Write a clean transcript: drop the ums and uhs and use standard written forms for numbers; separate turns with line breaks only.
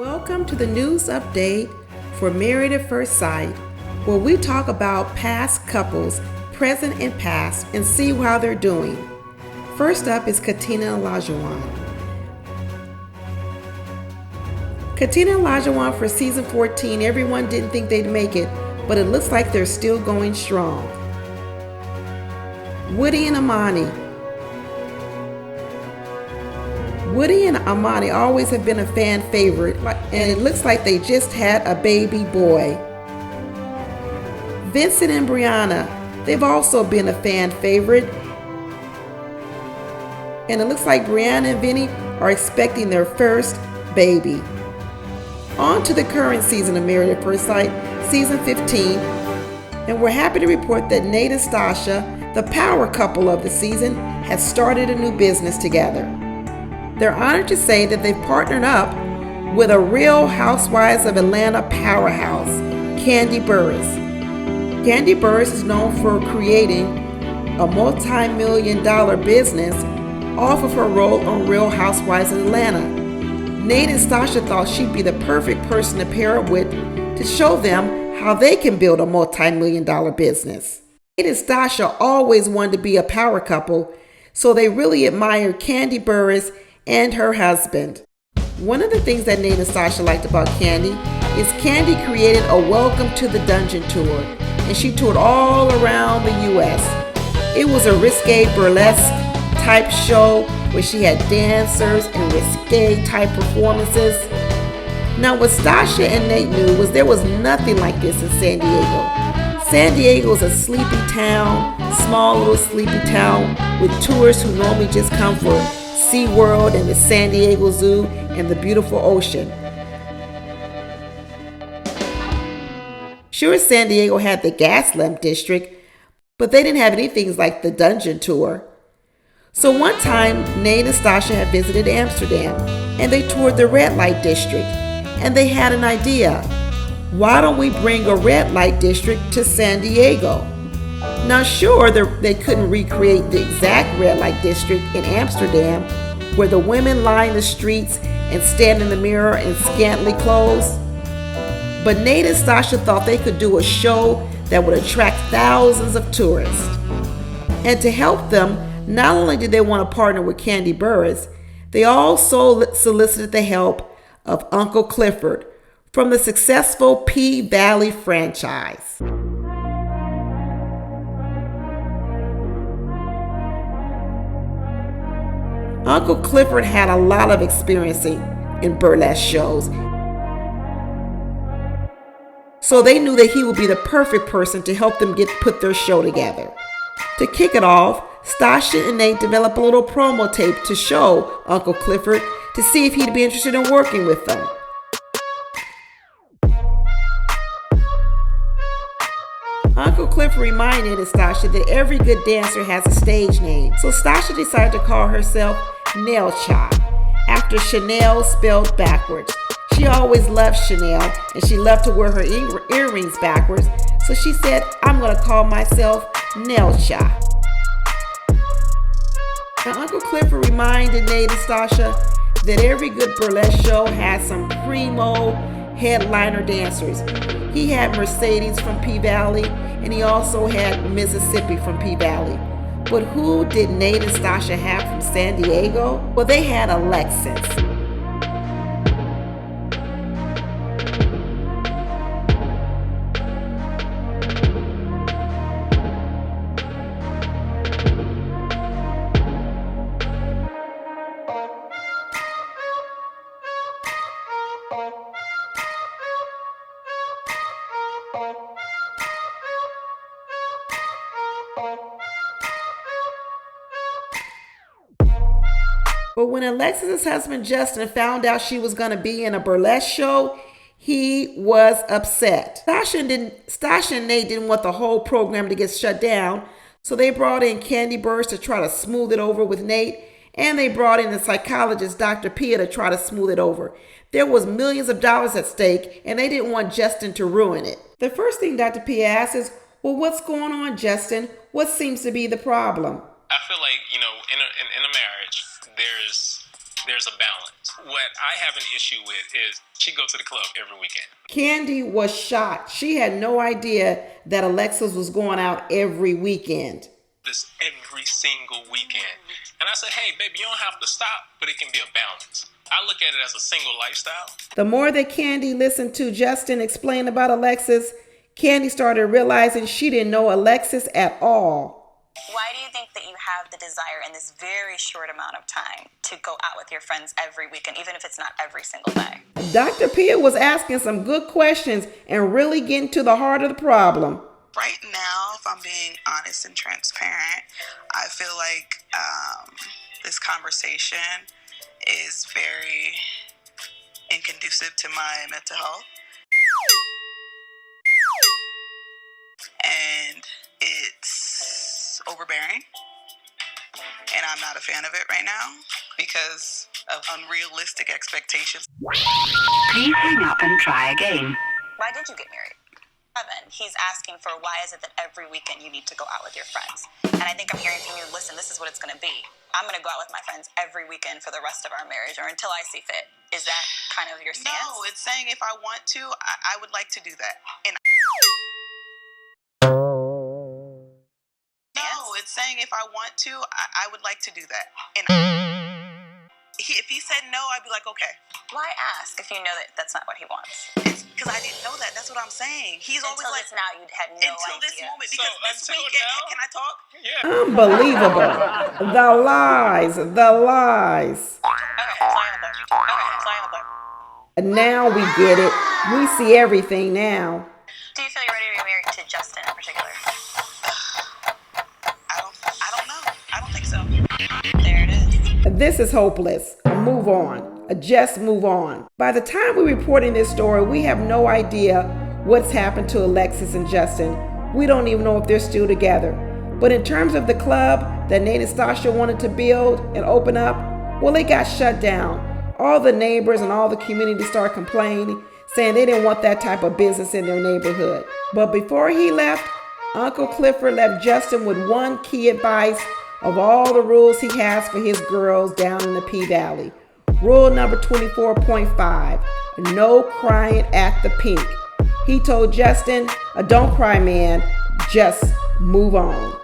Welcome to the news update for Married at First Sight, where we talk about past couples, present and past, and see how they're doing. First up is Katina and Olajuwon. Katina and Olajuwon for season 14, everyone didn't think they'd make it, but it looks like they're still going strong. Woody and Amani. Woody and Amani always have been a fan favorite, and it looks like they just had a baby boy. Vincent and Brianna, they've also been a fan favorite, and it looks like Brianna and Vinny are expecting their first baby. On to the current season of Married at First Sight, season 15, and we're happy to report that Nate and Stacia, the power couple of the season, has started a new business together. They're honored to say that they've partnered up with a Real Housewives of Atlanta powerhouse, Kandi Burruss. Kandi Burruss is known for creating a multi-million-dollar business off of her role on Real Housewives of Atlanta. Nate and Stacia thought she'd be the perfect person to pair up with to show them how they can build a multi-million-dollar business. Nate and Stacia always wanted to be a power couple, so they really admired Kandi Burruss and her husband. One of the things that Nate and Stacia liked about Kandi is Kandi created a Welcome to the Dungeon tour, and she toured all around the U.S. It was a risque burlesque type show where she had dancers and risque type performances. Now what Stacia and Nate knew was there was nothing like this in San Diego. San Diego is a sleepy town, small little sleepy town with tourists who normally just come for SeaWorld and the San Diego Zoo and the beautiful ocean. Sure, San Diego had the Gaslamp District, but they didn't have anything like the Dungeon Tour. So one time, Nate and Stacia had visited Amsterdam, and they toured the Red Light District, and they had an idea. Why don't we bring a red light district to San Diego? Now sure, they couldn't recreate the exact red light district in Amsterdam, where the women line the streets and stand in the mirror in scantily clothes. But Nate and Stacia thought they could do a show that would attract thousands of tourists. And to help them, not only did they want to partner with Kandi Burruss, they also solicited the help of Uncle Clifford from the successful P-Valley franchise. Uncle Clifford had a lot of experience in burlesque shows, so they knew that he would be the perfect person to help them put their show together. To kick it off, Stacia and Nate developed a little promo tape to show Uncle Clifford to see if he'd be interested in working with them. Uncle Clifford reminded Stacia that every good dancer has a stage name, so Stacia decided to call herself Nail Cha, after Chanel spelled backwards. She always loved Chanel, and she loved to wear her earrings backwards, so she said, I'm going to call myself Nail Cha. Now, Uncle Clifford reminded Nate and Stacia that every good burlesque show has some primo headliner dancers. He had Mercedes from P-Valley, and he also had Mississippi from P-Valley. But who did Nate and Stacia have from San Diego? Well, they had Alexis. But when Alexis's husband Justin found out she was going to be in a burlesque show, he was upset. Stacia and Nate didn't want the whole program to get shut down, so they brought in Kandi Burruss to try to smooth it over with Nate, and they brought in the psychologist Dr. Pia to try to smooth it over. There was millions of dollars at stake, and they didn't want Justin to ruin it. The first thing Dr. Pia asked is, well, what's going on, Justin? What seems to be the problem?
I feel like, in a marriage, there's there's a balance. What I have an issue with is she goes to the club every weekend.
Candy was shocked. She had no idea that Alexis was going out every weekend.
This every single weekend. And I said, hey, baby, you don't have to stop, but it can be a balance. I look at it as a single lifestyle.
The more that Candy listened to Justin explain about Alexis, Candy started realizing she didn't know Alexis at all.
Why do you think that you have the desire in this very short amount of time to go out with your friends every weekend, even if it's not every single day?
Dr. Pia was asking some good questions and really getting to the heart of the problem.
Right now, if I'm being honest and transparent, I feel like this conversation is very inconducive to my mental health. And it's overbearing. And I'm not a fan of it right now because of unrealistic expectations.
Please hang up and try again.
Why did you get married? He's asking for why is it that every weekend you need to go out with your friends? And I think I'm hearing from you, listen, this is what it's going to be. I'm going to go out with my friends every weekend for the rest of our marriage or until I see fit. Is that kind of your stance?
No, it's saying if I want to, I would like to do that. And no, it's saying if I want to, I would like to do that. And if he said no, I'd be like, okay.
Why ask if you know that that's not what he wants?
It's because I didn't know that. That's what I'm saying. He's always
until
like,
this now, you had no
until
idea.
this moment, because this
until
weekend,
now?
can I talk?
Yeah.
Unbelievable. The lies, the lies.
Okay, fly on the boat. Okay, fly on the boat.
Now we get it. We see everything now.
Do you feel you're ready to be married to Justin in particular?
I don't know. I don't think so.
There it is.
This is hopeless. Move on. Just move on. By the time we're reporting this story, we have no idea what's happened to Alexis and Justin. We don't even know if they're still together. But in terms of the club that Nate and Stacia wanted to build and open up, well, it got shut down. All the neighbors and all the community started complaining, saying they didn't want that type of business in their neighborhood. But before he left, Uncle Clifford left Justin with one key advice of all the rules he has for his girls down in the P-Valley. Rule number 24.5, no crying at the pink. He told Justin, don't cry, man, just move on.